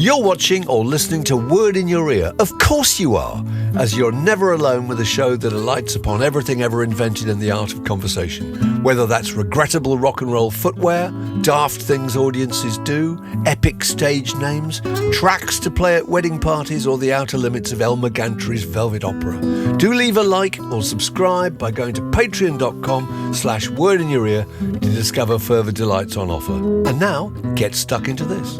You're watching or listening to Word in Your Ear. Of course you are, as you're never alone with a show that alights upon everything ever invented in the art of conversation. Whether that's regrettable rock and roll footwear, daft things audiences do, epic stage names, tracks to play at wedding parties, or the outer limits of Elmer Gantry's Velvet Opera. Do leave a like or subscribe by going to patreon.com/Word in Your Ear to discover further delights on offer. And now, get stuck into this.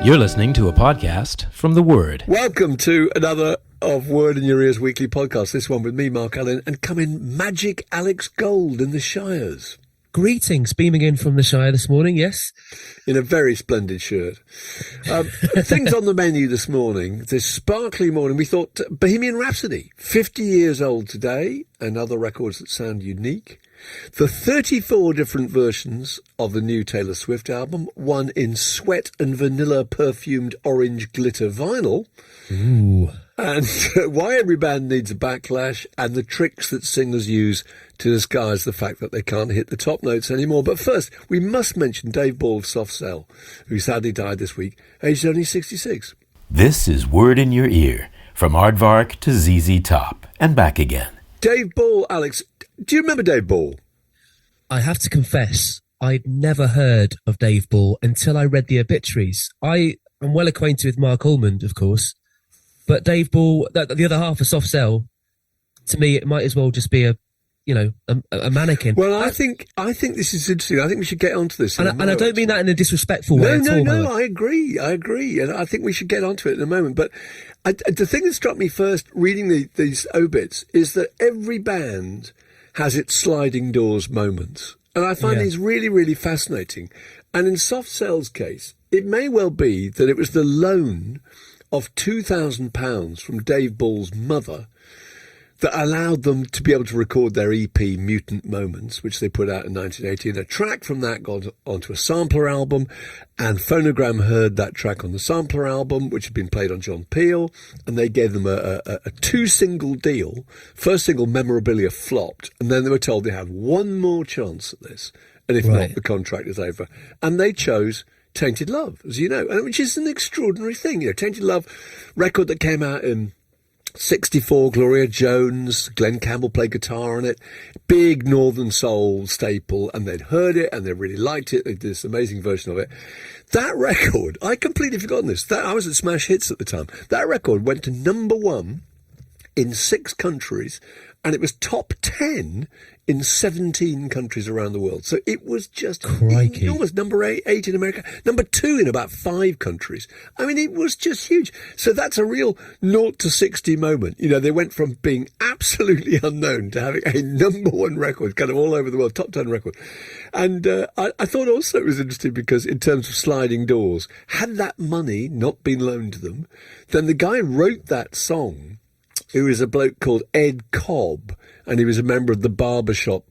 You're listening to a podcast from The Word. Welcome to another of Word in Your Ears weekly podcast. This one with me, Mark Allen, and coming Magic Alex Gold in the Shires. Greetings, beaming in from the Shire this morning, yes. In a very splendid shirt. Things on the menu this morning, this sparkly morning, we thought Bohemian Rhapsody, 50 years old today, and other records that sound unique. The 34 different versions of the new Taylor Swift album, one in sweat and vanilla-perfumed orange glitter vinyl. Ooh. And why every band needs a backlash, and the tricks that singers use to disguise the fact that they can't hit the top notes anymore. But first, we must mention Dave Ball of Soft Cell, who sadly died this week, aged only 66. This is Word in Your Ear, from Aardvark to ZZ Top, and back again. Dave Ball, Alex, do you remember Dave Ball? I have to confess, I'd never heard of Dave Ball until I read the obituaries. I am well acquainted with Mark Almond, of course, but Dave Ball, the other half of Soft Cell, to me, it might as well just be a mannequin. Well, I think this is interesting. I think we should get onto this. And I don't mean that in a disrespectful way. No, I agree. And I think we should get onto it in a moment. But the thing that struck me first reading these obits is that every band has its sliding doors moments. And I find these really, really fascinating. And in Soft Cell's case, it may well be that it was the loan of £2,000 from Dave Ball's mother that allowed them to be able to record their EP Mutant Moments, which they put out in 1980. And a track from that got onto a sampler album, and Phonogram heard that track on the sampler album, which had been played on John Peel, and they gave them a two-single deal. First single, Memorabilia, flopped, and then they were told they had one more chance at this, and if not, the contract is over. And they chose Tainted Love, as you know, which is an extraordinary thing. You know, Tainted Love, record that came out in 64, Gloria Jones, Glenn Campbell played guitar on it, big Northern Soul staple, and they'd heard it and they really liked it. They did this amazing version of it. That record, I completely forgotten this. I was at Smash Hits at the time. That record went to number 1 in 6 countries, and it was top 10 in 17 countries around the world. So it was just enormous. Number 8 in America, number 2 in about 5 countries. I mean, it was just huge. So that's a real 0 to 60 moment. You know, they went from being absolutely unknown to having a number 1 record, kind of all over the world, top 10 record. And I thought also it was interesting because in terms of sliding doors, had that money not been loaned to them, then the guy who wrote that song, who is a bloke called Ed Cobb, and he was a member of the barbershop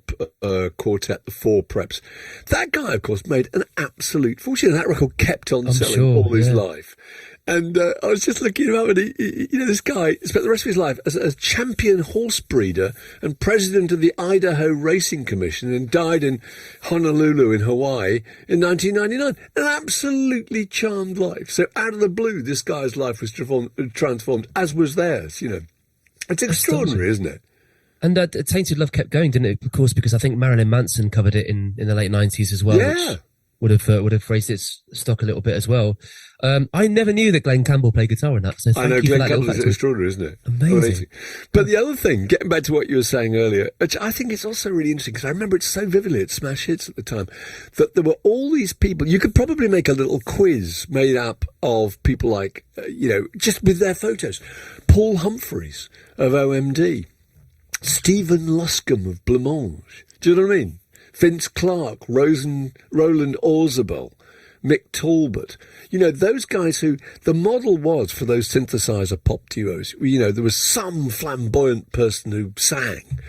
quartet, the Four Preps. That guy, of course, made an absolute fortune. That record kept on selling all his life. And I was just looking him up, and this guy spent the rest of his life as a champion horse breeder and president of the Idaho Racing Commission, and died in Honolulu in Hawaii in 1999. An absolutely charmed life. So out of the blue, this guy's life was transformed, as was theirs, you know. It's extraordinary, isn't it? And Tainted Love kept going, didn't it? Of course, because I think Marilyn Manson covered it in the late 90s as well, which would have raised its stock a little bit as well. I never knew that Glenn Campbell played guitar in that. So I know, Glenn Campbell is extraordinary, isn't it? Amazing. But the other thing, getting back to what you were saying earlier, which I think is also really interesting, because I remember it so vividly at Smash Hits at the time, that there were all these people. You could probably make a little quiz made up of people like, just with their photos. Paul Humphreys of OMD, Stephen Luscombe of Blancmange. Do you know what I mean? Vince Clarke, Roland Orzabal, Mick Talbot. You know, those guys who the model was for those synthesizer pop duos. You know, there was some flamboyant person who sang.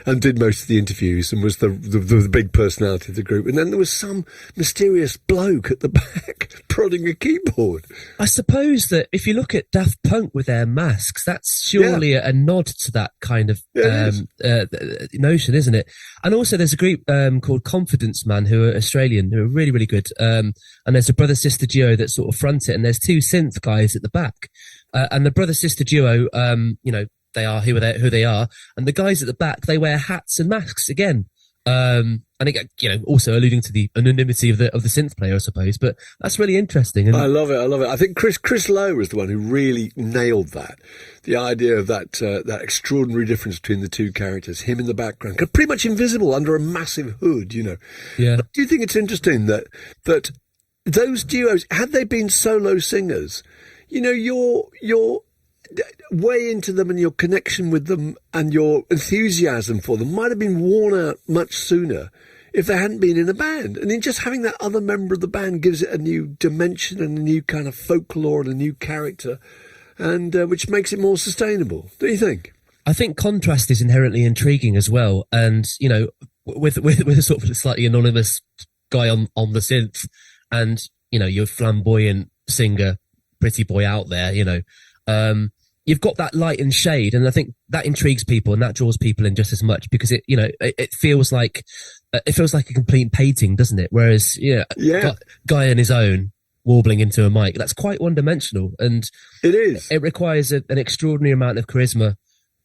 and did most of the interviews and was the big personality of the group. And then there was some mysterious bloke at the back prodding a keyboard. I suppose that if you look at Daft Punk with their masks, that's surely a nod to that kind of notion, isn't it? And also there's a group called Confidence Man, who are Australian, who are really, really good. And there's a brother-sister duo that sort of front it, and there's two synth guys at the back. And the brother-sister duo, they are who they are. And the guys at the back, they wear hats and masks again. And again, also alluding to the anonymity of the synth player, I suppose. But that's really interesting. And I love it. I think Chris Lowe was the one who really nailed that. The idea of that extraordinary difference between the two characters, him in the background, pretty much invisible under a massive hood, Yeah. Do you think it's interesting that those duos, had they been solo singers, your way into them and your connection with them and your enthusiasm for them might have been worn out much sooner if they hadn't been in a band. And then just having that other member of the band gives it a new dimension and a new kind of folklore and a new character, and which makes it more sustainable. Don't you think? I think contrast is inherently intriguing as well. And, with a sort of slightly anonymous guy on the synth and, your flamboyant singer, pretty boy out there, you've got that light and shade, and I think that intrigues people and that draws people in just as much because it feels like a complete painting, doesn't it? Whereas, guy on his own warbling into a mic, that's quite one dimensional, and it is. It requires an extraordinary amount of charisma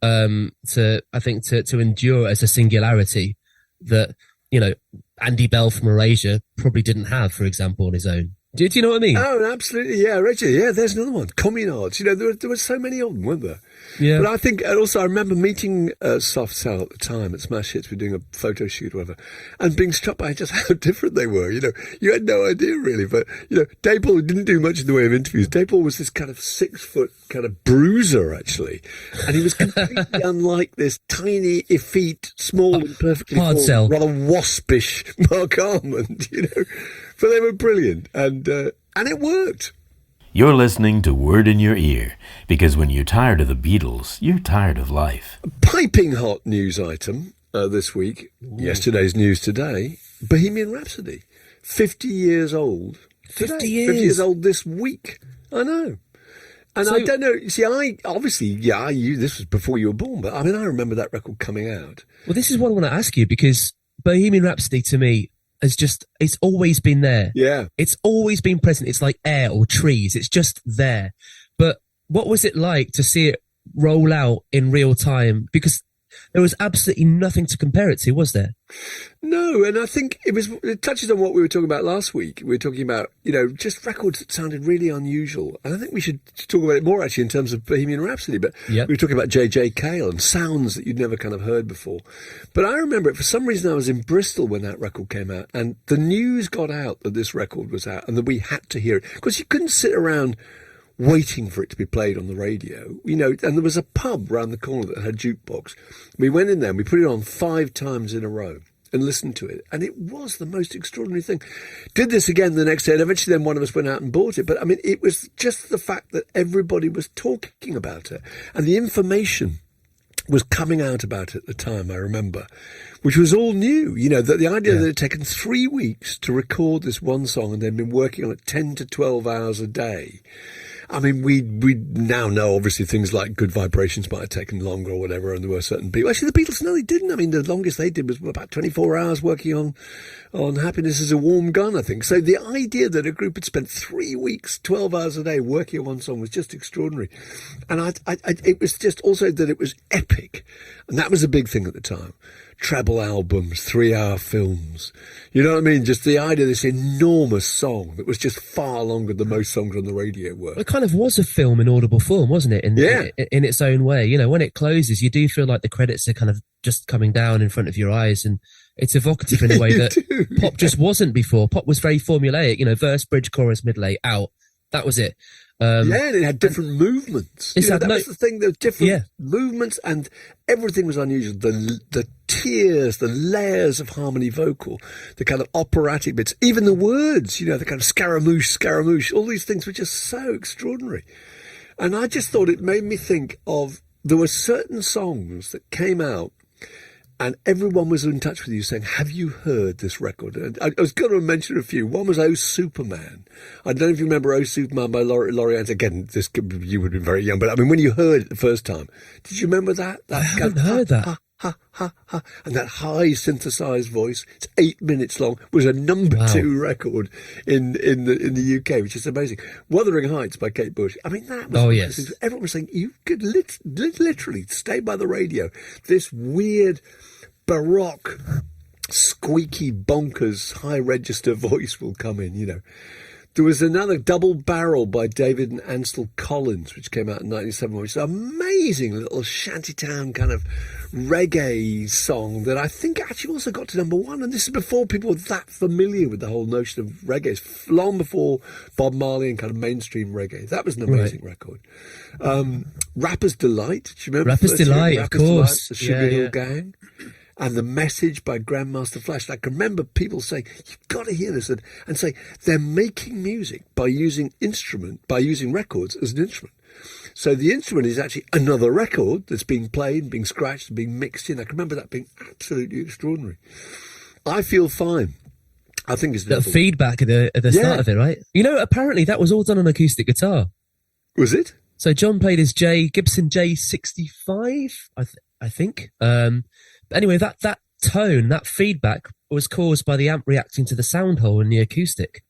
to endure as a singularity that Andy Bell from Erasure probably didn't have, for example, on his own. Do you know what I mean? Oh, absolutely. Yeah, Reggie. Yeah, there's another one. Communards. There were so many of them, weren't there? Yeah. But I think, and also I remember meeting Soft Cell at the time at Smash Hits. We were doing a photo shoot or whatever, and being struck by just how different they were. You had no idea really. But, Dave Paul didn't do much in the way of interviews. Dave Paul was this kind of 6 foot kind of bruiser, actually. And he was completely unlike this tiny, effete, small and perfectly formed, rather waspish Mark Armand, But they were brilliant, and it worked. You're listening to Word in Your Ear, because when you're tired of the Beatles, you're tired of life. Piping hot news item this week, yesterday's news today, Bohemian Rhapsody, 50 years old. 50 years? 50 years old this week. I know. And I don't know, see, this was before you were born, but I remember that record coming out. Well, this is what I want to ask you, because Bohemian Rhapsody to me, it's always been there. Yeah. It's always been present. It's like air or trees. It's just there. But what was it like to see it roll out in real time? Because there was absolutely nothing to compare it to, was there? No, and I think it touches on what we were talking about last week. We were talking about, just records that sounded really unusual. And I think we should talk about it more, actually, in terms of Bohemian Rhapsody. But we were talking about J.J. Cale and sounds that you'd never kind of heard before. But I remember it, for some reason, I was in Bristol when that record came out. And the news got out that this record was out and that we had to hear it. Because you couldn't sit around waiting for it to be played on the radio, and there was a pub round the corner that had a jukebox. We went in there and we put it on 5 times in a row and listened to it, and it was the most extraordinary thing. Did this again the next day, and eventually then one of us went out and bought it. But it was just the fact that everybody was talking about it, and the information was coming out about it at the time, I remember, which was all new. That the idea that it had taken 3 weeks to record this one song and they'd been working on it 10 to 12 hours a day. We now know, obviously, things like Good Vibrations might have taken longer or whatever, and there were certain people. Actually, the Beatles, no, they didn't. The longest they did was about 24 hours working on Happiness is a Warm Gun, I think. So the idea that a group had spent 3 weeks, 12 hours a day working on one song was just extraordinary. And it was just also that it was epic. And that was a big thing at the time. Treble albums, 3-hour films. You know what I mean? Just the idea of this enormous song that was just far longer than most songs on the radio were. It kind of was a film in audible form, wasn't it? In its own way. When it closes, you do feel like the credits are kind of just coming down in front of your eyes, and it's evocative in a way that pop just wasn't before. Pop was very formulaic, verse, bridge, chorus, middle eight, out. That was it. And it had different movements. That was the thing. There were different movements, and everything was unusual. The tiers, the layers of harmony vocal, the kind of operatic bits, even the words, the kind of scaramouche, all these things were just so extraordinary. And I just thought it made me think of, there were certain songs that came out And everyone was in touch with you saying, have you heard this record? And I was going to mention a few. One was Oh Superman. I don't know if you remember Oh Superman by Laurie Anderson. Again, you would have been very young, but I mean, when you heard it the first time, did you remember that? I haven't heard that. Ha, ha, ha. And that high synthesized voice, it's 8 minutes long, was a number 2 record in the UK, which is amazing. Wuthering Heights by Kate Bush. I mean, that was... Oh, yes. Everyone was saying, you could literally stay by the radio. This weird, baroque, squeaky, bonkers, high register voice will come in, you know. There was another Double Barrel by David and Ansel Collins, which came out in 1997, which is an amazing little shantytown kind of reggae song that I think actually also got to number 1. And this is before people were that familiar with the whole notion of reggae. It's long before Bob Marley and kind of mainstream reggae. That was an amazing record. Rapper's Delight. Do you remember? Rapper's Delight, of course. The Sugar Hill Gang. And The Message by Grandmaster Flash. I can remember people saying, you've got to hear this, and say they're making music by using records as an instrument. So the instrument is actually another record that's being played, being scratched, and being mixed in. I can remember that being absolutely extraordinary. I Feel Fine. I think it's the feedback at the start of it, right? You know, apparently that was all done on acoustic guitar. Was it? So John played his Gibson J65, I think. But anyway, that tone, that feedback was caused by the amp reacting to the sound hole in the acoustic.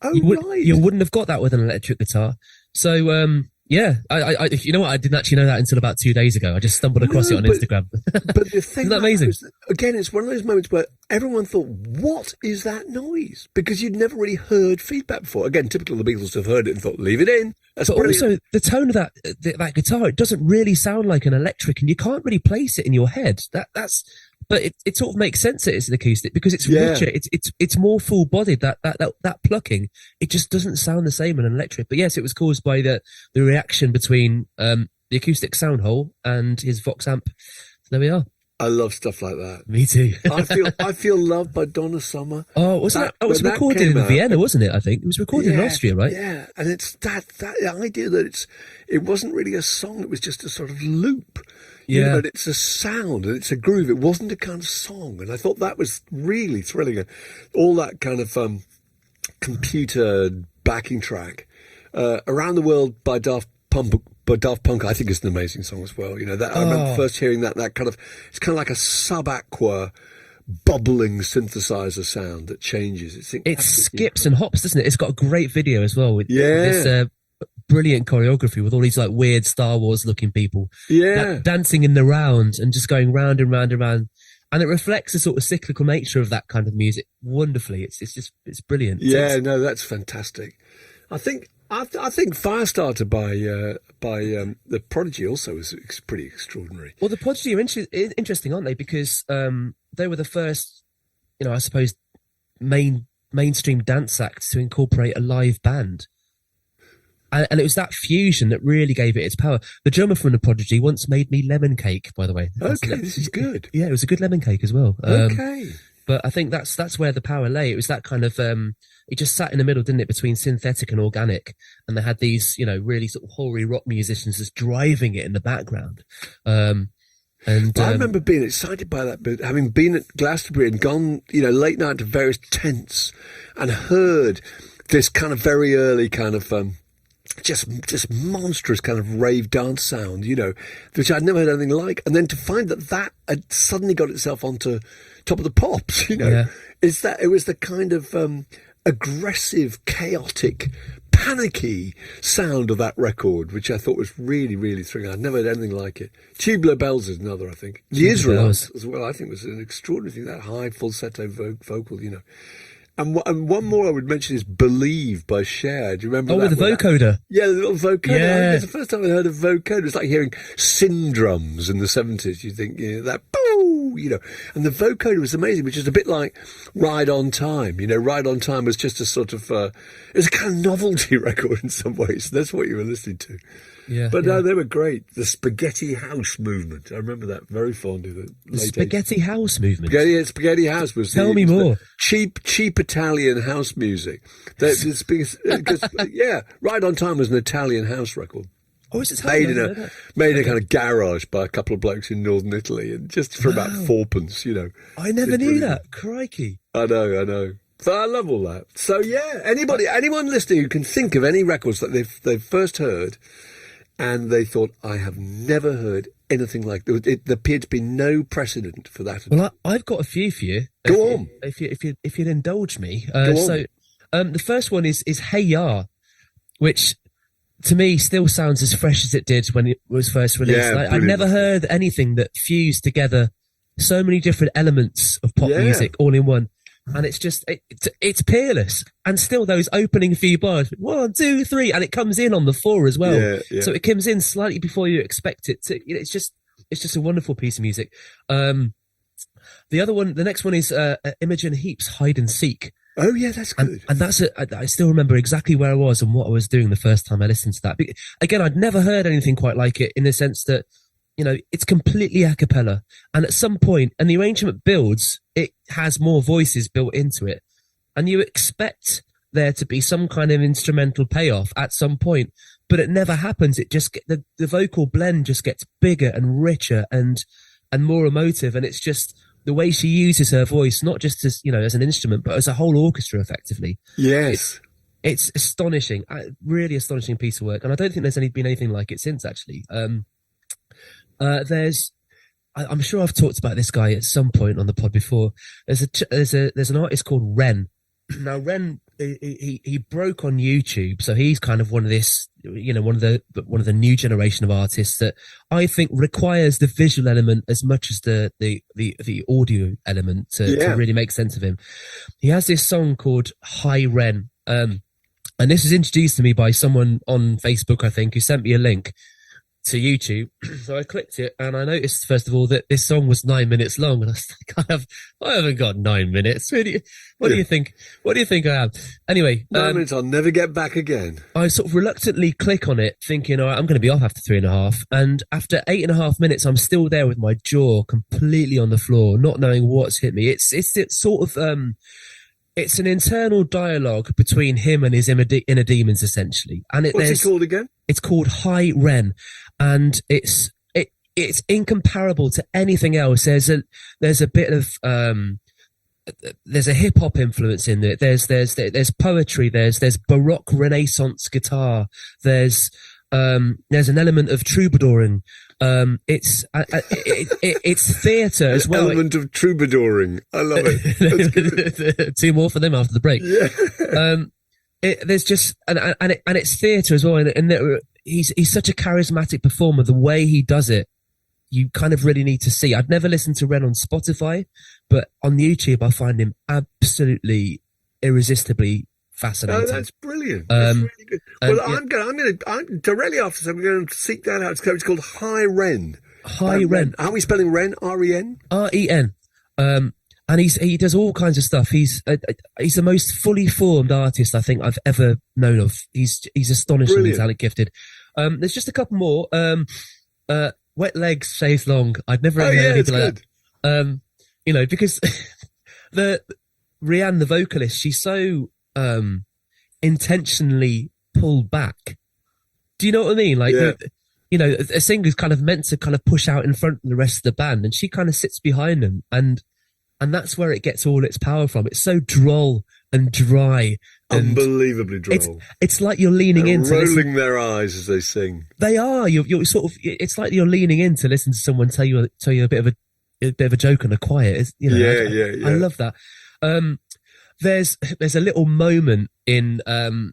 Oh, right. You wouldn't have got that with an electric guitar. So, yeah, I you know what? I didn't actually know that until about 2 days ago. I just stumbled across it on Instagram. But the thing isn't that amazing? Again, it's one of those moments where everyone thought, what is that noise? Because you'd never really heard feedback before. Again, typical of the Beatles to have heard it and thought, leave it in. That's but brilliant. Also, the tone of that guitar, it doesn't really sound like an electric, and you can't really place it in your head. But it sort of makes sense that it's an acoustic because it's richer. It's more full bodied. That plucking, it just doesn't sound the same in an electric. But yes, it was caused by the reaction between the acoustic sound hole and his Vox amp. So there we are. I love stuff like that. Me too. I feel Loved by Donna Summer. Oh, wasn't it? Oh, it was recorded in Vienna, wasn't it? I think it was recorded in Austria, right? Yeah, and it's that idea that it wasn't really a song; it was just a sort of loop. You know, and it's a sound and it's a groove. It wasn't a kind of song, and I thought that was really thrilling. All that kind of computer backing track, "Around the World" by Daft Punk, I think is an amazing song as well. You know, I remember first hearing that kind of, it's kind of like a sub-aqua bubbling synthesizer sound that changes. It skips and hops, doesn't it? It's got a great video as well with this brilliant choreography with all these like weird Star Wars looking people dancing in the round and just going round and round and round. And it reflects the sort of cyclical nature of that kind of music wonderfully. It's brilliant. Yeah, no, that's fantastic. I think Firestarter by the Prodigy also is pretty extraordinary. Well, the Prodigy are interesting, aren't they? Because they were the first, you know, I suppose, mainstream dance act to incorporate a live band. And it was that fusion that really gave it its power. The drummer from the Prodigy once made me lemon cake, by the way. Okay, this is good. Yeah, it was a good lemon cake as well. Okay. But I think that's where the power lay. It was that kind of, it just sat in the middle, didn't it, between synthetic and organic. And they had these, you know, really sort of hoary rock musicians just driving it in the background. I remember being excited by that, but having been at Glastonbury and gone, you know, late night to various tents and heard this kind of very early kind of, just monstrous kind of rave dance sound, you know, which I'd never heard anything like. And then to find that had suddenly got itself onto Top of the Pops, you know, it was the kind of aggressive, chaotic, panicky sound of that record, which I thought was really, really thrilling. I'd never heard anything like it. Tubular Bells is another, I think. The Israelites as well, I think, was an extraordinary thing, that high falsetto vocal, you know. And one more I would mention is Believe by Cher. Do you remember that? Oh, with the vocoder. Yeah, the little vocoder. Yeah. It's the first time I heard of vocoder. It's like hearing Syndrums in the 70s. You think, you know, that, boo, you know. And the vocoder was amazing, which is a bit like Ride on Time. You know, Ride on Time was just a sort of, it was a kind of novelty record in some ways. That's what you were listening to. Yeah, but no, they were great. The Spaghetti House movement. I remember that very fondly. The Spaghetti House movement? Spaghetti House was Tell me more. Cheap Italian house music. Ride on Time was an Italian house record. Oh, is it Italian? Made in a kind of garage by a couple of blokes in northern Italy, and just for about fourpence, I never knew that. Crikey. I know. So I love all that. So yeah, anyone listening who can think of any records that they've first heard, and they thought, I have never heard anything like that. There appeared to be no precedent for that. Well, I've got a few for you. Go on. If you'd indulge me. Go on. So, the first one is Hey Ya, which to me still sounds as fresh as it did when it was first released. Yeah, I've never heard anything that fused together so many different elements of pop music all in one. And it's just, it's peerless. And still those opening few bars, 1, 2, 3, and it comes in on the 4 as well. Yeah. So it comes in slightly before you expect it to. It's just a wonderful piece of music. The next one is Imogen Heap's Hide and Seek. Oh yeah, that's good. And that's I still remember exactly where I was and what I was doing the first time I listened to that. Again, I'd never heard anything quite like it, in the sense that, it's completely a cappella. And at some point, and the arrangement builds, it has more voices built into it. And you expect there to be some kind of instrumental payoff at some point, but it never happens. It just, the vocal blend just gets bigger and richer and more emotive. And it's just the way she uses her voice, not just as, as an instrument, but as a whole orchestra, effectively. Yes. It's astonishing, really astonishing piece of work. And I don't think there's been anything like it since, actually. I'm sure I've talked about this guy at some point on the pod before. There's an artist called Ren. Now Ren, he broke on YouTube, so he's kind of one of the new generation of artists that I think requires the visual element as much as the audio element to really make sense of him. He has this song called Hi Ren, and this was introduced to me by someone on Facebook, I think, who sent me a link to YouTube. So I clicked it and I noticed, first of all, that this song was 9 minutes long, and I was like, I haven't got 9 minutes. What do you think? What do you think I have? Anyway, 9 minutes, I'll never get back again. I sort of reluctantly click on it, thinking, all right, I'm going to be off after 3.5. And after 8.5 minutes, I'm still there with my jaw completely on the floor, not knowing what's hit me. It's sort of it's an internal dialogue between him and his inner demons, essentially. And what's it called again? It's called Hi Ren, and it's incomparable to anything else. There's a bit of there's a hip hop influence in it. There's poetry. There's Baroque Renaissance guitar. There's an element of troubadouring. It's theatre as well. Element of troubadouring. I love it. That's good. 2 more for them after the break. Yeah. There's just and it's theatre as well. And he's such a charismatic performer. The way he does it, you kind of really need to see. I'd never listened to Ren on Spotify, but on YouTube I find him absolutely irresistibly fascinating. Oh, that's brilliant. That's really good. Well, I'm directly after this, I'm going to seek that out. It's called Hi Ren. Hi Ren. How are we spelling Ren? R-E-N? R-E-N. And he does all kinds of stuff. He's the most fully formed artist I think I've ever known of. He's astonishingly talent gifted. There's just a couple more. Wet Legs, Shaves Long. I'd never heard anything like that. Because Rianne, the vocalist, she's so intentionally pulled back. Do you know what I mean? Like, a singer's kind of meant to kind of push out in front of the rest of the band, and she kind of sits behind them, and that's where it gets all its power from. It's so droll and dry. And unbelievably droll. It's like you're leaning in to rolling their eyes as they sing. They are. You're sort of. It's like you're leaning in to listen to someone tell you a bit of a joke on the quiet. I love that. There's a little moment in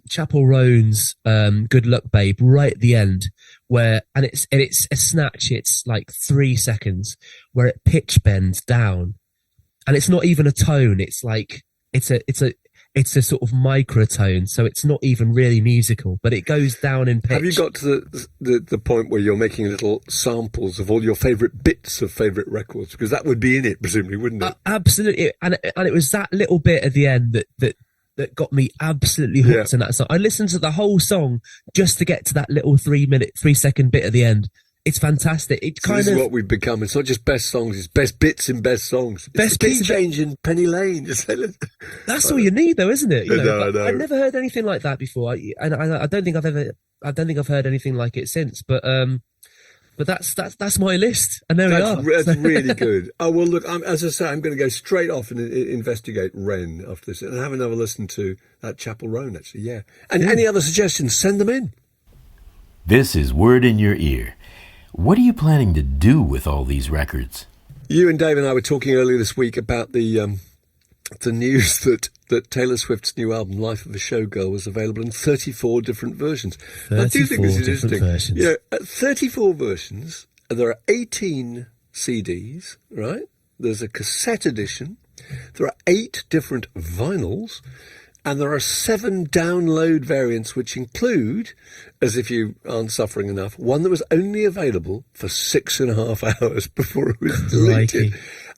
Chapel Roan's "Good Luck Babe" right at the end where, and it's a snatch. It's like 3 seconds where it pitch bends down, and it's not even a tone. It's like it's a sort of microtone, so it's not even really musical, but it goes down in pitch. Have you got to the point where you're making little samples of all your favourite bits of favourite records? Because that would be in it, presumably, wouldn't it? Absolutely, and it was that little bit at the end that got me absolutely hooked in that song. I listened to the whole song just to get to that little 3 second bit at the end. It's fantastic. This is what we've become. It's not just best songs; it's best bits in best songs. It's the key change in Penny Lane. That's all you need, though, isn't it? I know. I've never heard anything like that before, and I don't think I've ever I don't think I've heard anything like it since. But that's my list, and there we are. That's really good. Oh well, look. As I say, I'm going to go straight off and investigate Wren after this, and have another listen to that Chapel Roan. Actually, yeah. And any other suggestions? Send them in. This is Word in Your Ear. What are you planning to do with all these records? You and Dave and I were talking earlier this week about the news that Taylor Swift's new album, Life of a Showgirl, was available in 34 different versions. I do think this is interesting. Versions. You know, at 34 versions, there are 18 CDs, right? There's a cassette edition. There are 8 different vinyls. And there are 7 download variants, which include, as if you aren't suffering enough, one that was only available for 6.5 hours before it was deleted.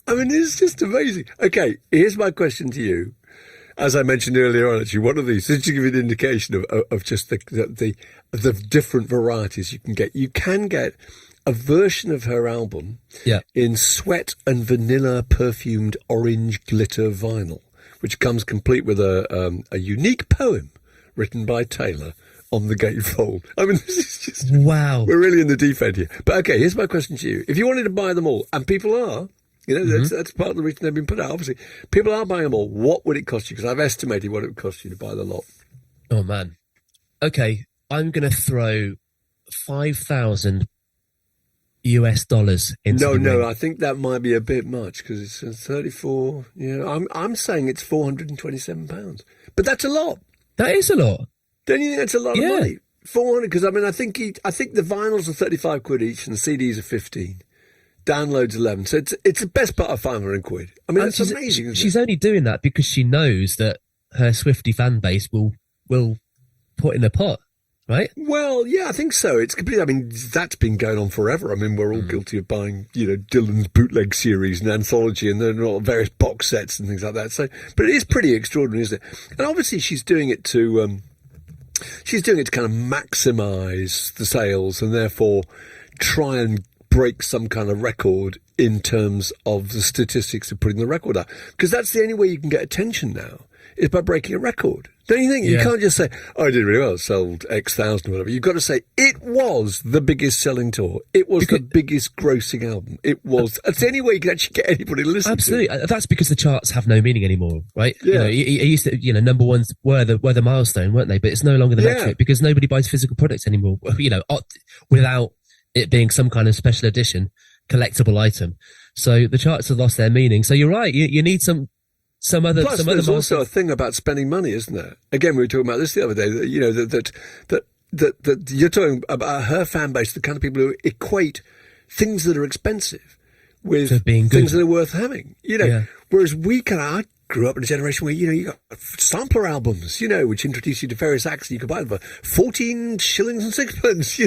I mean, it's just amazing. Okay, here's my question to you. As I mentioned earlier on, actually, one of these, just to give you an indication of just the different varieties you can get. You can get a version of her album in sweat and vanilla-perfumed orange glitter vinyl, which comes complete with a unique poem written by Taylor on the gatefold. I mean, this is just... Wow. We're really in the deep end here. But okay, here's my question to you. If you wanted to buy them all, and people are, you know, that's part of the reason they've been put out, obviously, people are buying them all, what would it cost you? Because I've estimated what it would cost you to buy the lot. Oh, man. Okay, I'm going to throw $5,000 into the ring. I think that might be a bit much because it's 34. I'm saying it's £427, but that's a lot. That is a lot. Don't you think that's a lot of money? 400, because I mean, I think the vinyls are 35 quid each and the CDs are 15. Downloads 11, so it's the best part of 500 quid. I mean, it's amazing. Isn't she's it? only doing that because she knows that her Swiftie fan base will put in a pot. Right? Well, yeah, I think so. It's completely. I mean, that's been going on forever. I mean, we're all guilty of buying, Dylan's bootleg series and anthology, and then all various box sets and things like that. So, but it is pretty extraordinary, isn't it? And obviously, she's doing it to kind of maximise the sales, and therefore try and break some kind of record in terms of the statistics of putting the record out. Because that's the only way you can get attention now, is by breaking a record. Don't you think? You can't just say, oh, I did really well, sold X thousand or whatever. You've got to say, it was the biggest selling tour. It was the biggest grossing album. It was. That's the only way you can actually get anybody to listen absolutely. to it. That's because the charts have no meaning anymore, right? Yeah. It used to, number ones were the milestone, weren't they? But it's no longer the metric because nobody buys physical products anymore, without it being some kind of special edition collectible item. So the charts have lost their meaning. So you're right. You need some other. Plus, some there's other also a thing about spending money, isn't there? Again, we were talking about this the other day. That you're talking about her fan base, the kind of people who equate things that are expensive with being good. things that are worth having. Whereas I grew up in a generation where you got sampler albums, which introduce you to various acts, and you could buy them for 14 shillings and sixpence,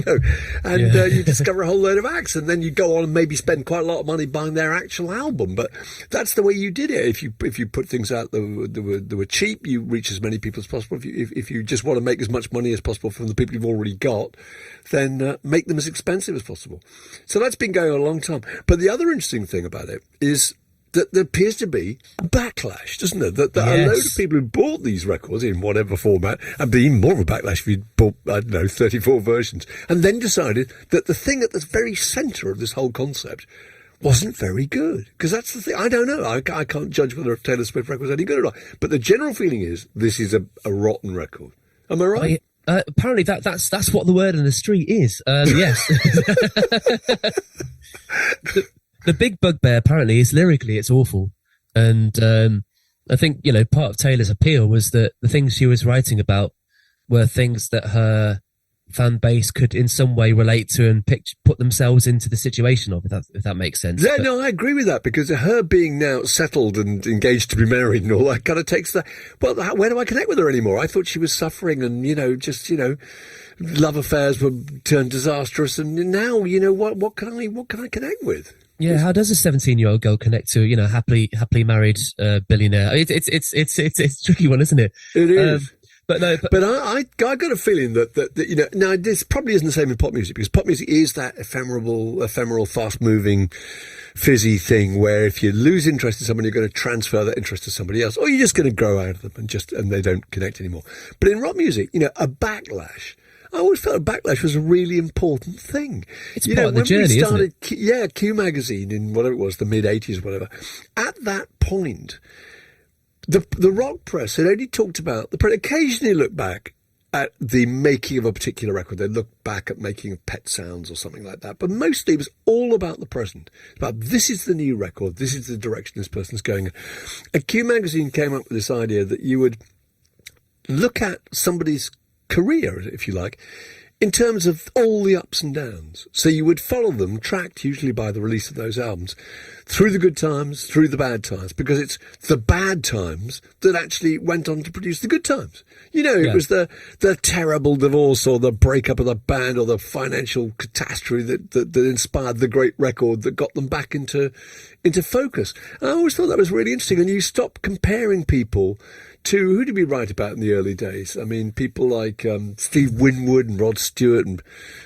and you discover a whole load of acts, and then you go on and maybe spend quite a lot of money buying their actual album. But that's the way you did it. If you put things out that were cheap, you reach as many people as possible. If you just want to make as much money as possible from the people you've already got, then make them as expensive as possible. So that's been going on a long time. But the other interesting thing about it is that there appears to be a backlash, doesn't there? That a load of people who bought these records in whatever format, and be even more of a backlash if you bought, 34 versions, and then decided that the thing at the very centre of this whole concept wasn't very good. Because that's the thing. I don't know. I can't judge whether a Taylor Swift record was any good or not. But the general feeling is this is a rotten record. Am I right? Apparently that's what the word in the street is. Yes. The big bugbear apparently is lyrically it's awful, and I think part of Taylor's appeal was that the things she was writing about were things that her fan base could in some way relate to and put themselves into the situation of, if that makes sense. Yeah, no, I agree with that, because her being now settled and engaged to be married and all that kind of takes that. Well, where do I connect with her anymore? I thought she was suffering and love affairs were turned disastrous, and now what can I connect with? Yeah, how does a 17-year-old girl connect to a happily married billionaire? It's a tricky one, isn't it? It is. But I got a feeling that now this probably isn't the same in pop music, because pop music is that ephemeral, fast-moving, fizzy thing where if you lose interest in someone, you're going to transfer that interest to somebody else, or you're just going to grow out of them and they don't connect anymore. But in rock music, a backlash. I always felt backlash was a really important thing. It's part of the journey, isn't it? Q magazine in whatever it was, the mid-'80s, whatever. At that point, the rock press had only talked about occasionally looked back at the making of a particular record. They'd look back at making of Pet Sounds or something like that. But mostly it was all about the present. About this is the new record. This is the direction this person's going. And Q magazine came up with this idea that you would look at somebody's career, if you like, in terms of all the ups and downs. So you would follow them, tracked usually by the release of those albums, through the good times, through the bad times, because it's the bad times that actually went on to produce the good times. It was the terrible divorce or the breakup of the band or the financial catastrophe that inspired the great record that got them back into focus. And I always thought that was really interesting. And you stop comparing people to, who did we write about in the early days? I mean, people like Steve Winwood and Rod Stewart and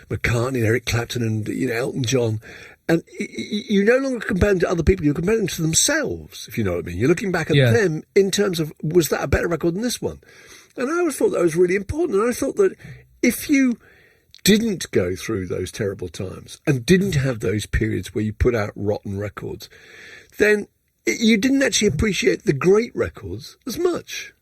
McCartney and Eric Clapton and Elton John. And you no longer compare them to other people, you compare them to themselves, if you know what I mean. You're looking back at them in terms of, was that a better record than this one? And I always thought that was really important. And I thought that if you didn't go through those terrible times and didn't have those periods where you put out rotten records, then you didn't actually appreciate the great records as much.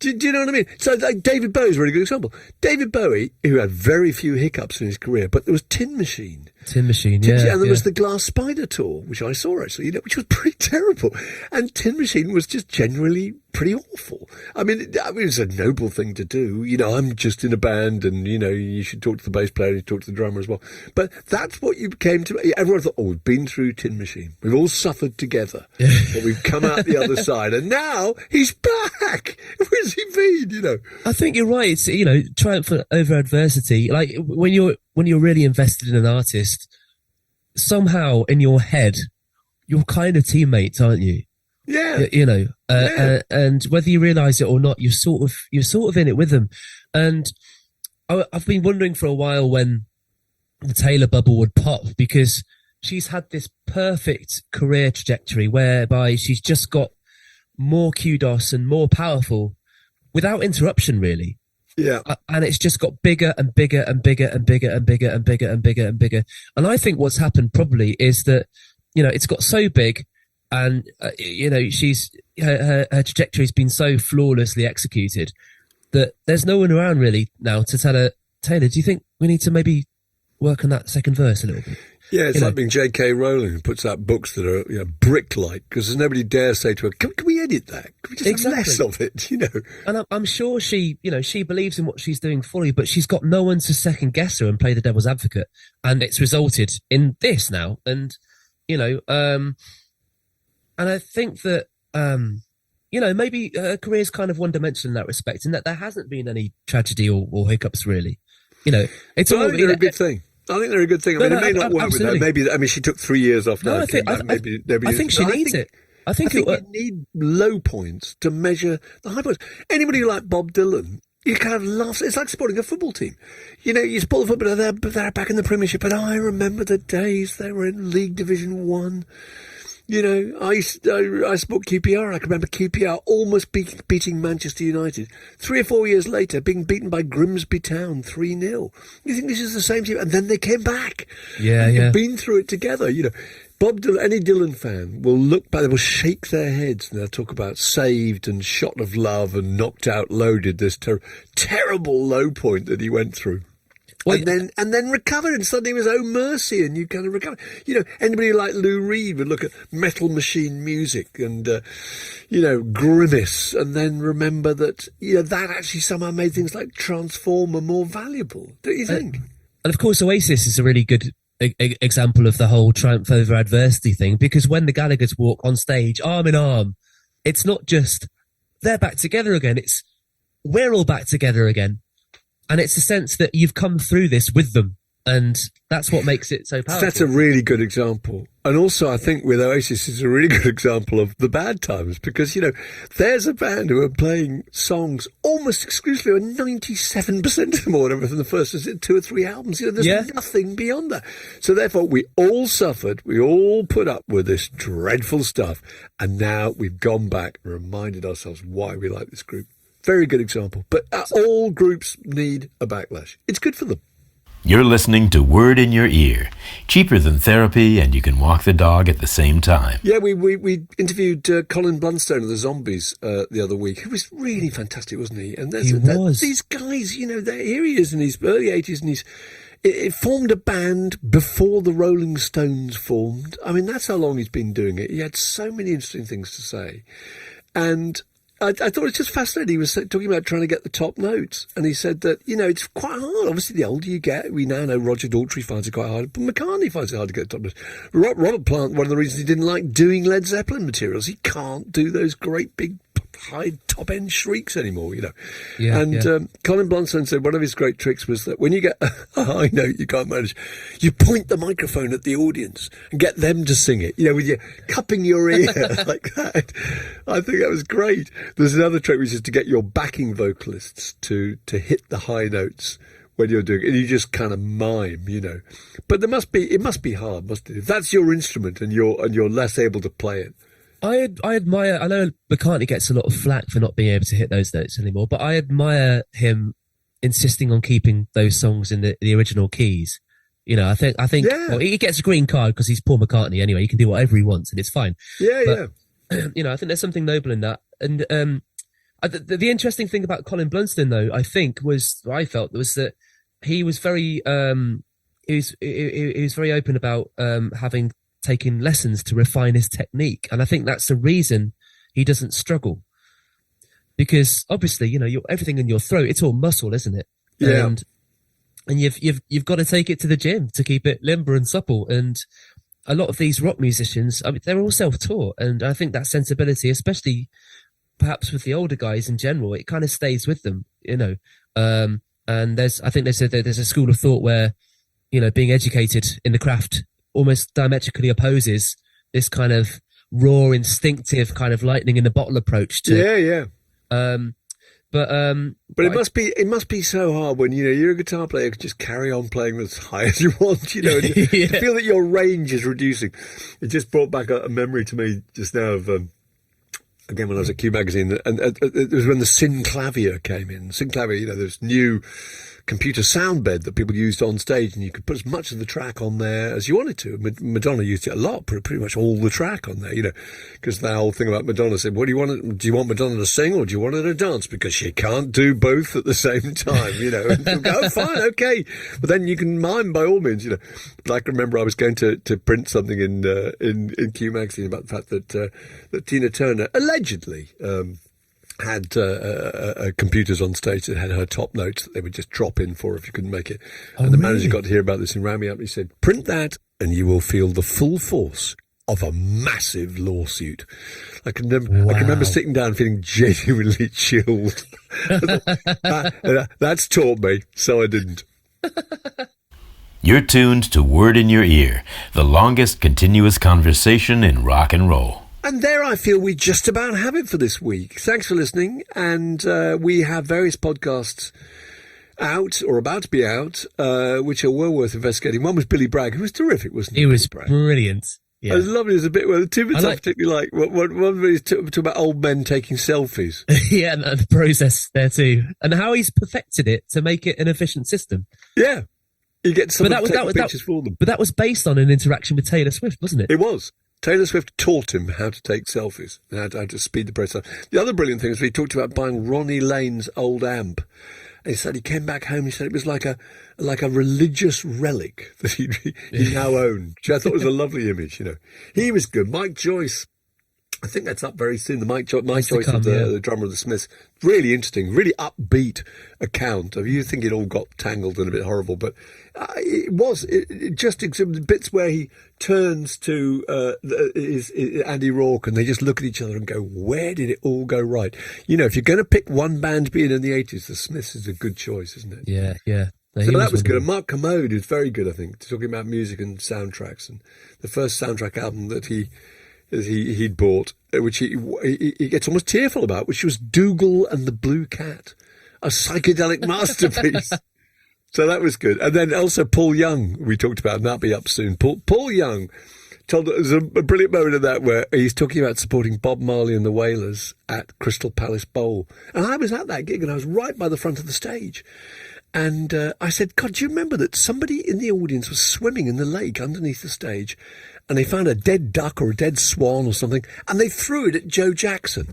Do you know what I mean? So like David Bowie's a really good example. David Bowie, who had very few hiccups in his career, but there was Tin Machine. Tin Machine, And there was the Glass Spider tour, which I saw actually, which was pretty terrible. And Tin Machine was just generally pretty awful. I mean, it was a noble thing to do. I'm just in a band and, you should talk to the bass player and you talk to the drummer as well. But that's what you came to. Everyone thought, we've been through Tin Machine. We've all suffered together. But we've come out the other side. And now he's back. Where's he been, I think you're right. It's, triumph over adversity. Like when you're really invested in an artist, somehow in your head, you're kind of teammates, aren't you? Yeah. And whether you realise it or not, you're sort of in it with them. And I've been wondering for a while when the Taylor bubble would pop, because she's had this perfect career trajectory whereby she's just got more kudos and more powerful without interruption, really. Yeah. And it's just got bigger and bigger and bigger and bigger and bigger and bigger and bigger and bigger. And I think what's happened probably is that, it's got so big and, she's, her trajectory has been so flawlessly executed that there's no one around really now to tell her, Taylor, do you think we need to maybe work on that second verse a little bit? Yeah, it's like being J.K. Rowling, who puts out books that are brick-like, because there's nobody dare say to her, can we edit that? Can we just have less of it, And I'm sure she believes in what she's doing fully, but she's got no one to second-guess her and play the devil's advocate. And it's resulted in this now. And, and I think that, maybe her career's kind of one-dimensional in that respect, in that there hasn't been any tragedy or hiccups, really. It's all a good thing. I think they're a good thing. I mean, it may not work absolutely. with her. Maybe, she took 3 years off. No, I think she needs it. I think you need low points to measure the high points. Anybody like Bob Dylan, you kind of laugh. It's like supporting a football team. You support the football, but they're back in the Premiership. And I remember the days they were in League Division 1. I support QPR. I can remember QPR almost beating Manchester United. 3 or 4 years later, being beaten by Grimsby Town 3-0. You think this is the same team? And then they came back. Yeah. They've been through it together. Bob Dylan, any Dylan fan will look back, they will shake their heads and they'll talk about Saved and Shot of Love and Knocked Out Loaded, this terrible low point that he went through. Well, and then recovered, and suddenly it was Oh Mercy, and you kind of recover. Anybody like Lou Reed would look at Metal Machine Music and, Grimace, and then remember that, that actually somehow made things like Transformer more valuable, don't you think? And of course, Oasis is a really good example of the whole triumph over adversity thing, because when the Gallaghers walk on stage, arm in arm, it's not just they're back together again, it's we're all back together again. And it's a sense that you've come through this with them. And that's what makes it so powerful. That's a really good example. And also, I think with Oasis, it's a really good example of the bad times. Because, there's a band who are playing songs almost exclusively, or 97% of them or whatever, from the first 2 or 3 albums. There's nothing beyond that. So therefore, we all suffered. We all put up with this dreadful stuff. And now we've gone back and reminded ourselves why we like this group. Very good example. But all groups need a backlash. It's good for them. You're listening to Word in Your Ear. Cheaper than therapy, and you can walk the dog at the same time. Yeah, we interviewed Colin Blunstone of the Zombies the other week. He was really fantastic, wasn't he? And these guys, here he is in his early 80s, and it formed a band before the Rolling Stones formed. I mean, that's how long he's been doing it. He had so many interesting things to say. And I thought it was just fascinating. He was talking about trying to get the top notes. And he said that, it's quite hard. Obviously, the older you get, we now know Roger Daltrey finds it quite hard, but McCartney finds it hard to get the top notes. Robert Plant, one of the reasons he didn't like doing Led Zeppelin materials, he can't do those great big high top-end shrieks anymore, Yeah, and Colin Blunstone said one of his great tricks was that when you get a high note you can't manage, you point the microphone at the audience and get them to sing it, with you cupping your ear like that. I think that was great. There's another trick, which is to get your backing vocalists to hit the high notes when you're doing it, and you just kind of mime, But it must be hard, mustn't it? If that's your instrument and you're less able to play it. I admire. I know McCartney gets a lot of flack for not being able to hit those notes anymore, but I admire him insisting on keeping those songs in the original keys. I think. Yeah. Well, he gets a green card because he's Paul McCartney anyway. He can do whatever he wants, and it's fine. Yeah. I think there's something noble in that. And the interesting thing about Colin Blunstone, though, I felt was that he was very he was very open about having taking lessons to refine his technique, and I think that's the reason he doesn't struggle, because obviously everything in your throat, it's all muscle, isn't it? Yeah. And you've got to take it to the gym to keep it limber and supple. And a lot of these rock musicians, I mean, they're all self-taught, and I think that sensibility, especially perhaps with the older guys in general, it kind of stays with them, and I think they said that there's a school of thought where being educated in the craft almost diametrically opposes this kind of raw, instinctive kind of lightning in the bottle approach to. But it must be so hard when you're a guitar player who can just carry on playing as high as you want, and to feel that your range is reducing. It just brought back a memory to me just now of again when I was at Q Magazine, and it was when the Synclavier came in. Synclavier, there's new computer sound bed that people used on stage, and you could put as much of the track on there as you wanted to. Madonna used it a lot, pretty much all the track on there, because the whole thing about Madonna said, what do you want? Do you want Madonna to sing or do you want her to dance? Because she can't do both at the same time, And go, fine, okay. But then you can mime by all means, But I can remember I was going to print something in Q Magazine about the fact that Tina Turner allegedly had computers on stage that had her top notes that they would just drop in for if you couldn't make it. And the manager got to hear about this and ran me up and he said, print that and you will feel the full force of a massive lawsuit. I can remember sitting down feeling genuinely chilled. That's taught me, so I didn't. You're tuned to Word in Your Ear, the longest continuous conversation in rock and roll. And there I feel we just about have it for this week. Thanks for listening. And we have various podcasts out or about to be out, which are well worth investigating. One was Billy Bragg, who was terrific, wasn't he? He was brilliant. Yeah. It was lovely. There's a bit where the two bits I particularly like. One where he's talking about old men taking selfies. Yeah, and the process there too. And how he's perfected it to make it an efficient system. Yeah. He gets someone to take pictures for them. But that was based on an interaction with Taylor Swift, wasn't it? It was. Taylor Swift taught him how to take selfies and how to speed the process. The other brilliant thing is he talked about buying Ronnie Lane's old amp. And he said he came back home. He said it was like a religious relic that he now owned, which I thought was a lovely image. He was good. Mike Joyce, I think that's up very soon. The Mike Joyce of the drummer of the Smiths. Really interesting, really upbeat account. I mean, you think it all got tangled and a bit horrible, but it just exhibited bits where he turns to Andy Rourke and they just look at each other and go, where did it all go right? If you're going to pick one band to be in the 80s, the Smiths is a good choice, isn't it? Yeah, yeah. No, so that was good. And Mark Commode is very good, I think, talking about music and soundtracks. And the first soundtrack album that he'd bought, which he gets almost tearful about, which was Dougal and the Blue Cat, a psychedelic masterpiece. So that was good. And then also Paul Young, we talked about, and that'll be up soon. Paul Young there's a brilliant moment in that where he's talking about supporting Bob Marley and the Wailers at Crystal Palace Bowl. And I was at that gig and I was right by the front of the stage. And I said, God, do you remember that somebody in the audience was swimming in the lake underneath the stage and they found a dead duck or a dead swan or something and they threw it at Joe Jackson.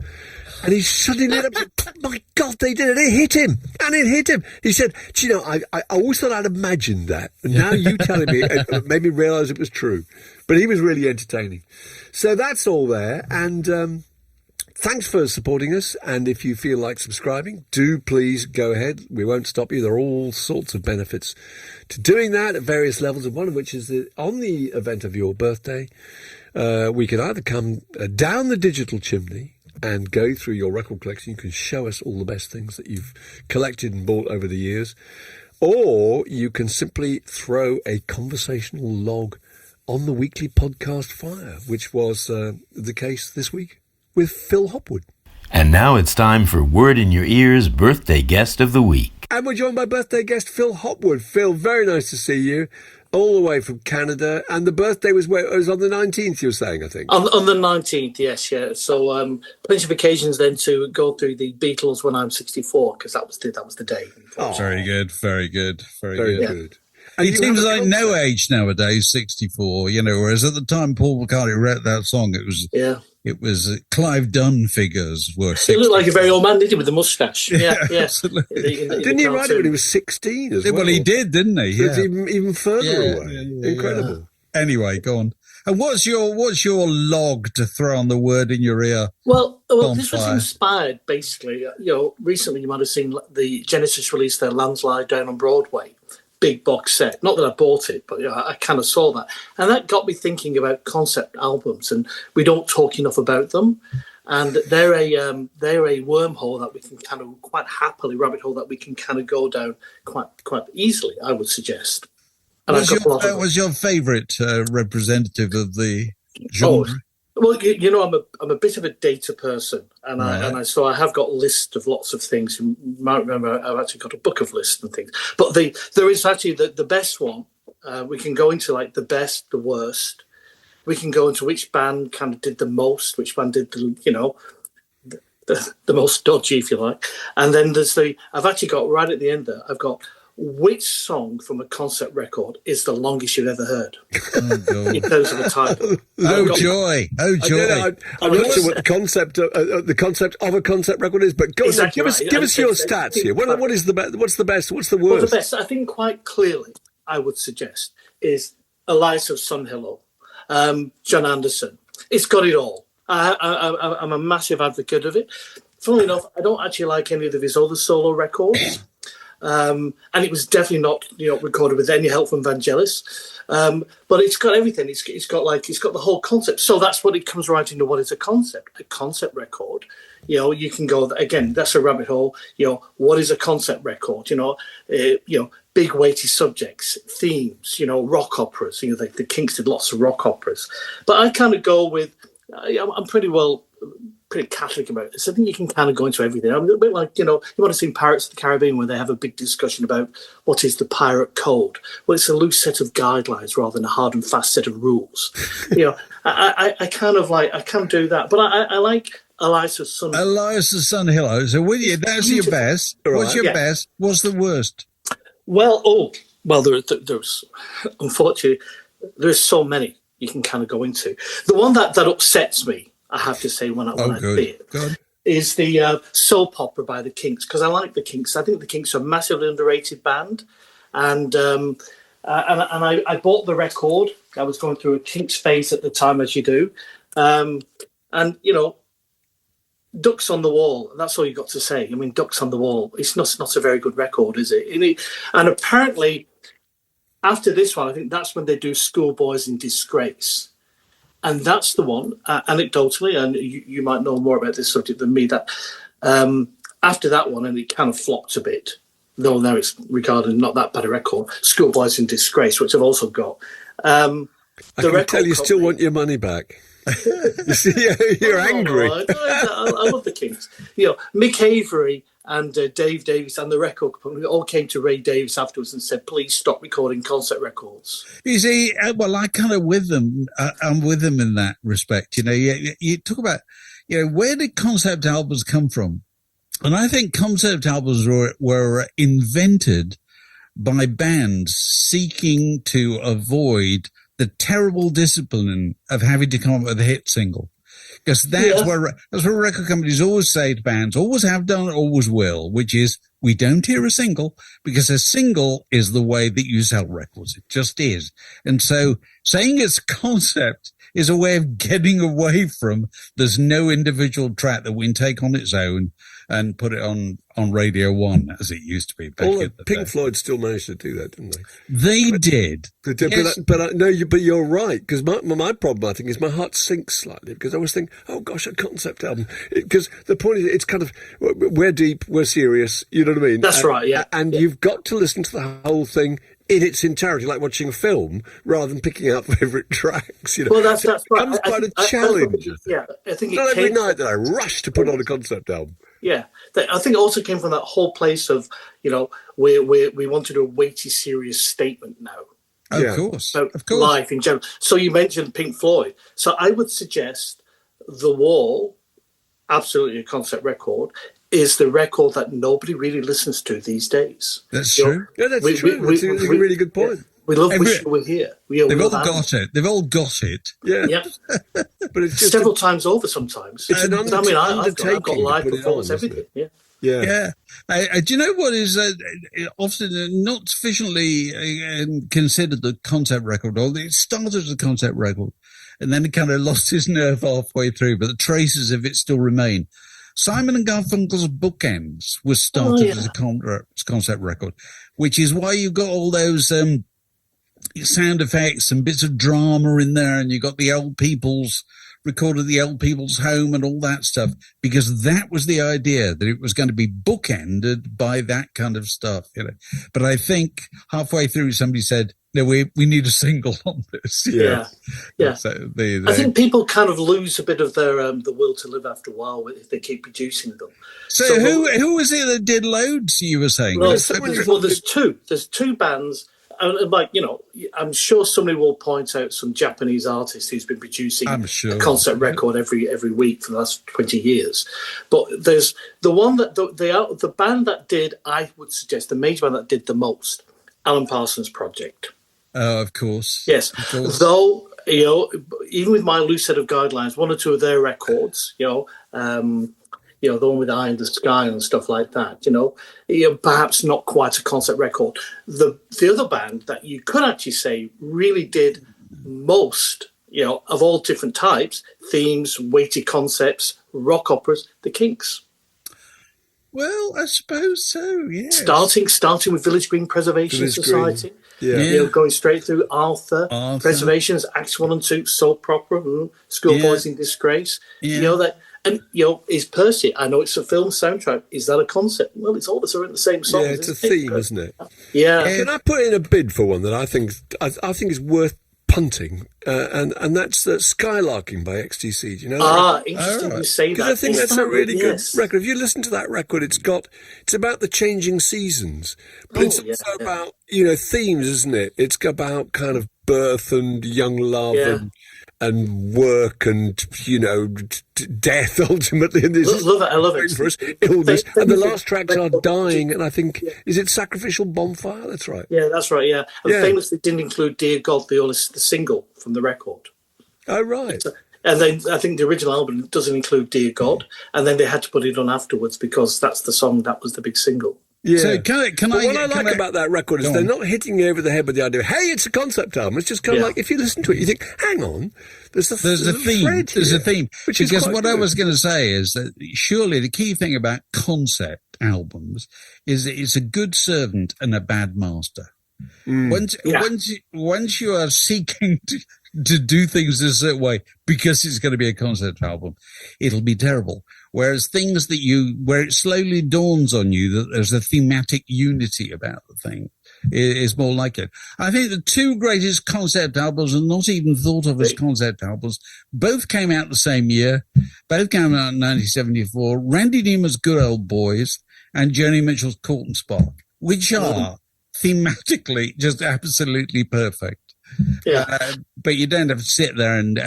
And he suddenly lit up and said, my God, they did it. It hit him. And it hit him. He said, do you know, I always thought I'd imagined that. And now you telling me, it made me realise it was true. But he was really entertaining. So that's all there. And thanks for supporting us. And if you feel like subscribing, do please go ahead. We won't stop you. There are all sorts of benefits to doing that at various levels, and one of which is that on the event of your birthday, we can either come down the digital chimney and go through your record collection. You can show us all the best things that you've collected and bought over the years. Or you can simply throw a conversational log on the weekly podcast fire, which was the case this week with Phil Hopwood. And now it's time for Word in Your Ears Birthday Guest of the Week. And we're joined by birthday guest Phil Hopwood. Phil, very nice to see you. All the way from Canada, and the birthday was where it was on the 19th. You were saying, I think on the 19th, yes, yeah. So plenty of occasions then to go through the Beatles when I'm 64 because that was the day. Oh, very good. very good. And He seems like no age nowadays, 64. Whereas at the time Paul McCartney wrote that song, it was Clive Dunn figures were 60. He looked like a very old man, did he, with the moustache? Yeah. Absolutely. Didn't he write it when he was 16 as well? Well, he did, didn't he? So Yeah. it's even further away. Incredible. Yeah. Anyway, go on. And what's your log to throw on the Word in Your Ear? Well, this was inspired basically. Recently you might have seen the Genesis release their Landslide Down on Broadway. Big box set. Not that I bought it, but I kind of saw that. And that got me thinking about concept albums, and we don't talk enough about them. And they're a wormhole that we can kind of quite happily, rabbit hole that we can kind of go down quite easily, I would suggest. And was your favourite representative of the genre? Well, I'm a bit of a data person, and so I have got lists of lots of things. You might remember I've actually got a book of lists and things. But there is actually the best one. We can go into like the best, the worst. We can go into which band kind of did the most, which band did the most dodgy, if you like. And then I've actually got right at the end there. I've got which song from a concept record is the longest you've ever heard? Oh, In terms of a title. Oh joy! I'm not sure what the concept of a concept record is, but Exactly give us your stats here. What is the best? What's the best? What's the worst? Well, the best, I think, quite clearly, I would suggest, is Eliza Sunhillow, John Anderson. It's got it all. I'm a massive advocate of it. Funnily enough, I don't actually like any of his other solo records. And it was definitely not, recorded with any help from Vangelis. But it's got everything. It's got the whole concept. So that's what it comes right into. What is a concept? A concept record. You can go again. That's a rabbit hole. What is a concept record? Big weighty subjects, themes. Rock operas. The Kinks did lots of rock operas. But I kind of go with. I'm pretty Catholic about this. I think you can kind of go into everything. I'm a bit like, you might have seen Pirates of the Caribbean where they have a big discussion about what is the pirate code. Well, it's a loose set of guidelines rather than a hard and fast set of rules. I kind of do that. But I like Eliza Sunhillow. Eliza Sunhillow. So that's your best. Right. What's your best? What's the worst? Well, there's unfortunately, there's so many you can kind of go into. The one that upsets me, I have to say, when I see it, is the soap opera by the Kinks, because I like the Kinks. I think the Kinks are a massively underrated band, and I bought the record. I was going through a Kinks phase at the time, as you do, and Ducks on the Wall. That's all you got to say. I mean, Ducks on the Wall. It's not a very good record, is it? And apparently, after this one, I think that's when they do Schoolboys in Disgrace. And that's the one, anecdotally, and you might know more about this subject than me, that after that one, and it kind of flopped a bit, though now it's regarded not that bad a record, Schoolboys in Disgrace, which I've also got. I can tell you still want your money back. You see, you're angry. I love the Kinks. Mick Avery and Dave Davis and the record company all came to Ray Davis afterwards and said, please stop recording concept records. You see, well, I kind of with them. I'm with them in that respect. You talk about, where did concept albums come from? And I think concept albums were invented by bands seeking to avoid the terrible discipline of having to come up with a hit single. Because that's what record companies always say to bands, always have done, always will, which is, we don't hear a single, because a single is the way that you sell records. It just is. And so saying it's concept is a way of getting away from, there's no individual track that we can take on its own and put it on Radio 1, as it used to be. Pink Floyd still managed to do that, didn't they? They did. Yes. But you're right, because my problem, I think, is my heart sinks slightly, because I always think, oh gosh, a concept album. Because the point is, it's kind of, we're deep, we're serious, you know what I mean? That's right, yeah. And you've got to listen to the whole thing in its entirety, like watching a film, rather than picking out favourite tracks. Well, that's right. It becomes quite a challenge. I think not every night that I rush to put on a concept album. Yeah, I think it also came from that whole place of, we want to do a weighty, serious statement now. Of course. Life in general. So you mentioned Pink Floyd. So I would suggest The Wall, absolutely a concept record, is the record that nobody really listens to these days. That's true. Yeah, that's true. That's a really good point. We love Wish You Were Here. They've all got it. They've all got it. Yeah. But it's just several times over sometimes. It's an undertaking. I've got live performance, everything. Yeah. Do you know what is often not sufficiently considered the concept record? Or it started as a concept record, and then it kind of lost its nerve halfway through, but the traces of it still remain. Simon and Garfunkel's Bookends was started as a concept record, which is why you've got all those sound effects and bits of drama in there, and you got the old people's recorded the old people's home and all that stuff, because that was the idea, that it was going to be bookended by that kind of stuff, But I think halfway through somebody said, no, we need a single on this. Yeah. So I think people kind of lose a bit of their the will to live after a while if they keep producing them. So who was it that did loads, you were saying? Well, there's two. There's two bands. And I'm sure somebody will point out some Japanese artist who's been producing a concept record every week for the last 20 years. But there's the one that the band that did, I would suggest, the major band that did the most, Alan Parsons Project. Oh, of course. Yes. Of course. Though, even with my loose set of guidelines, one or two of their records, the one with Eye in the Sky and stuff like that, perhaps not quite a concept record. The other band that you could actually say really did most, of all different types, themes, weighty concepts, rock operas, the Kinks. Well, I suppose so, yeah. Starting with Village Green Preservation Society. Going straight through Arthur. Preservations, Acts 1 and 2, Soap Opera, Schoolboys in Disgrace. And, is Percy, I know it's a film soundtrack, is that a concept? Well, it's all that are in the same song. Yeah, it's a theme, isn't it? Yeah. Can I put in a bid for one that I think is worth punting? And that's Skylarking by XTC. Do you know that? Interesting you say that. Because I think that's a really good record. If you listen to that record, it's about the changing seasons. But it's also about, themes, isn't it? It's about kind of birth and young love and work and, death ultimately. And this I love it. For us, illness. And the last tracks are dying. And I think, is it Sacrificial Bonfire? That's right. Yeah, that's right, yeah. And famously didn't include Dear God, the single from the record. Oh, right. And then I think the original album doesn't include Dear God. And then they had to put it on afterwards because that's the song that was the big single. Yeah. So what I like about that record is they're not hitting you over the head with the idea, hey, it's a concept album. It's just kind of like, if you listen to it, you think, hang on, there's a theme. There's a theme. Because what I was going to say is that surely the key thing about concept albums is that it's a good servant and a bad master. Once you are seeking to do things a certain way because it's going to be a concept album, it'll be terrible. Whereas things where it slowly dawns on you that there's a thematic unity about the thing is more like it. I think the two greatest concept albums are not even thought of as concept albums. Both came out the same year. Both came out in 1974. Randy Newman's Good Old Boys and Joni Mitchell's Court and Spark, which are thematically just absolutely perfect. Yeah. But you don't have to sit there and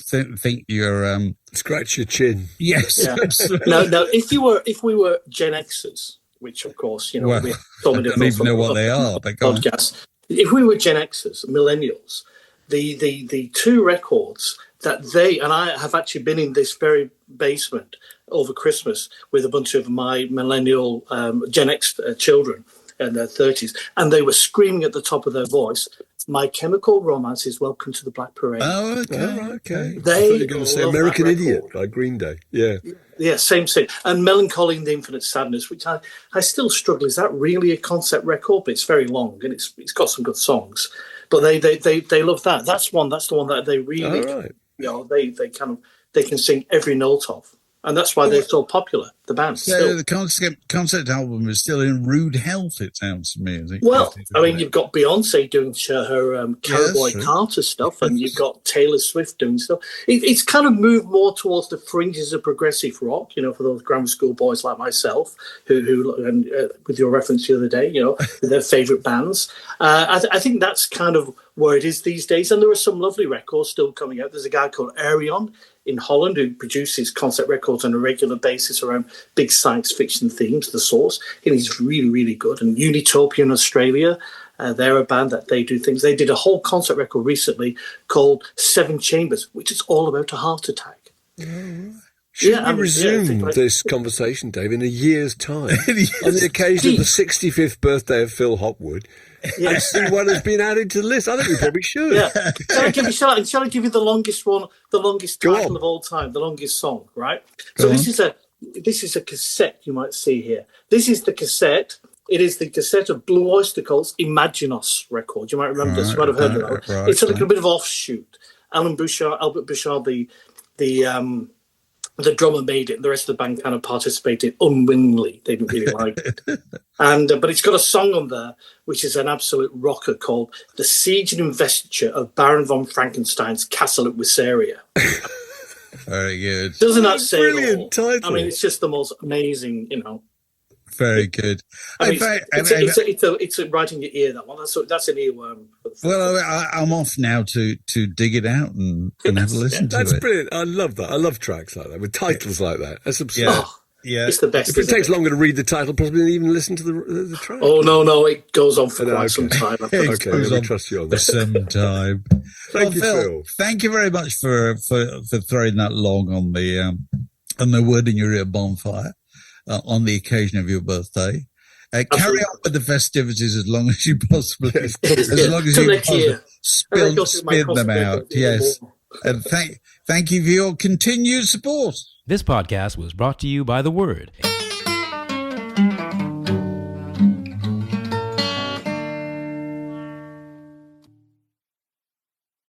think you're scratch your chin. Yes. Yeah. No. If we were Gen Xers, which of course we I don't even know what they are. But podcasts. If we were Gen Xers, millennials, the two records that they and I have actually been in this very basement over Christmas with a bunch of my millennial Gen X children in their 30s, and they were screaming at the top of their voice, My Chemical Romance is Welcome to the Black Parade. Oh, okay. They I thought you were going to say American Idiot by Green Day. Yeah. Yeah, same. And Melancholy and the Infinite Sadness, which I still struggle. Is that really a concept record? But it's very long and it's got some good songs. But they love that. That's the one that they really, they can sing every note of. And that's why they're so popular, the band. So still. the concept album is still in rude health, it sounds to me. Well, I mean, you've got Beyonce doing her Cowboy Carter stuff, and you've got Taylor Swift doing stuff. It's kind of moved more towards the fringes of progressive rock, for those grammar school boys like myself, who with your reference the other day, with their favourite bands. I think that's kind of where it is these days. And there are some lovely records still coming out. There's a guy called Arion in Holland who produces concept records on a regular basis around big science fiction themes, The Source. And he's really, really good. And Unitopia in Australia, they're a band that they do things. They did a whole concept record recently called Seven Chambers, which is all about a heart attack. Should we resume this conversation, Dave, in a year's time on the occasion of the 65th birthday of Phil Hopwood? Yeah. And see what has been added to the list. I think we probably should. Yeah. Shall I give you the longest one, the longest title of all time, the longest song, right? So this is a cassette you might see here. This is the cassette. It is the cassette of Blue Öyster Cult's Imagine Us record. You might remember this. You might have heard of that. Right, it's like a bit of offshoot. Albert Bouchard, the drummer made it, and the rest of the band kind of participated unwillingly. They didn't really like it. But it's got a song on there, which is an absolute rocker called The Siege and Investiture of Baron von Frankenstein's Castle at Weisseria. Very good. Doesn't that say brilliant it all? title. I mean, it's just the most amazing, Very good. I mean, it's right in your ear, that one. That's an earworm. Well, I'm off now to dig it out and have a listen to it. That's brilliant. I love that. I love tracks like that, with titles like that. That's absurd. Yeah. It's the best. If it takes longer to read the title, probably than even listen to the track. Oh, no, it goes on for quite some time. Okay, we trust you on that. Some time. Thank you, Phil. Thank you very much for throwing that log on the Word in Your Ear bonfire on the occasion of your birthday. Carry on with the festivities as long as you possibly, as long as you possibly spin them out. Yes, and thank you for your continued support. This podcast was brought to you by The Word.